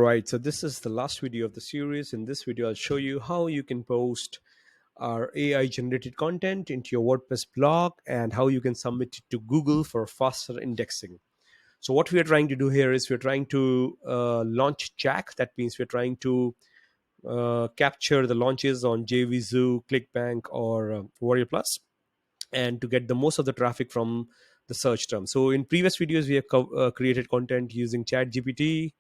right, so this is the last video of the series. In this video, I'll show you how you can post our AI generated content into your WordPress blog and how you can submit it to Google for faster indexing. So what we are trying to do here is we're trying to launch Jack. That means we're trying to capture the launches on Jvzoo, Clickbank, or WarriorPlus, and to get the most of the traffic from the search term. So in previous videos, we have created content using ChatGPT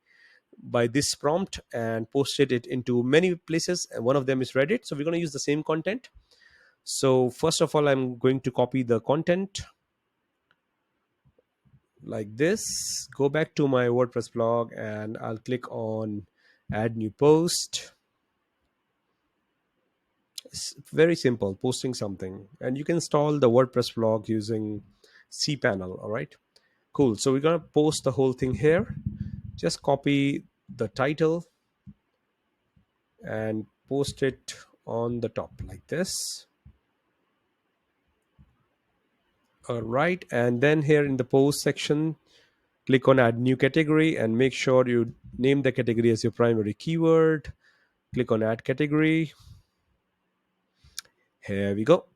by this prompt and posted it into many places, and one of them is Reddit. So we're going to use the same content. So first of all, I'm going to copy the content like this, go back to my WordPress blog, and I'll click on add new post. It's very simple, posting something, and you can install the WordPress blog using cPanel. All right, cool. So we're going to post the whole thing here. Just copy the title and post it on the top like this. All right, and then here in the post section, click on add new category and make sure you name the category as your primary keyword. Click on add category. Here we go.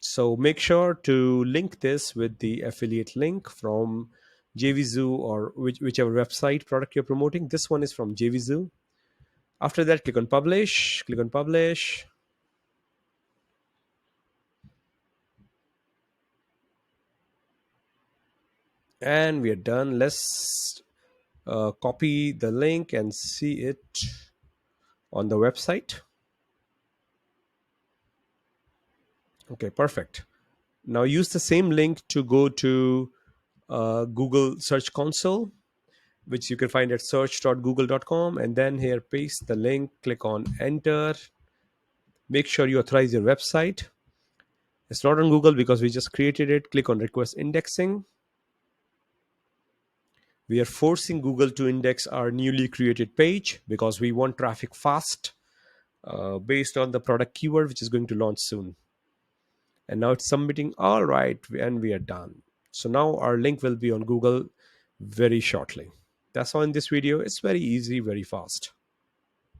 So make sure to link this with the affiliate link from Jvzoo or whichever website product you're promoting. This one is from Jvzoo. After that, click on publish. Click on publish. And we are done. Let's copy the link and see it on the website. Okay, perfect. Now use the same link to go to Google Search Console, which you can find at search.google.com, and then here paste the link, click on enter. Make sure you authorize your website. It's not on Google because we just created it. Click on request indexing. We are forcing Google to index our newly created page because we want traffic fast based on the product keyword, which is going to launch soon. And now it's submitting. All right, and we are done. So now our link will be on Google very shortly. That's all in this video. It's very easy, very fast.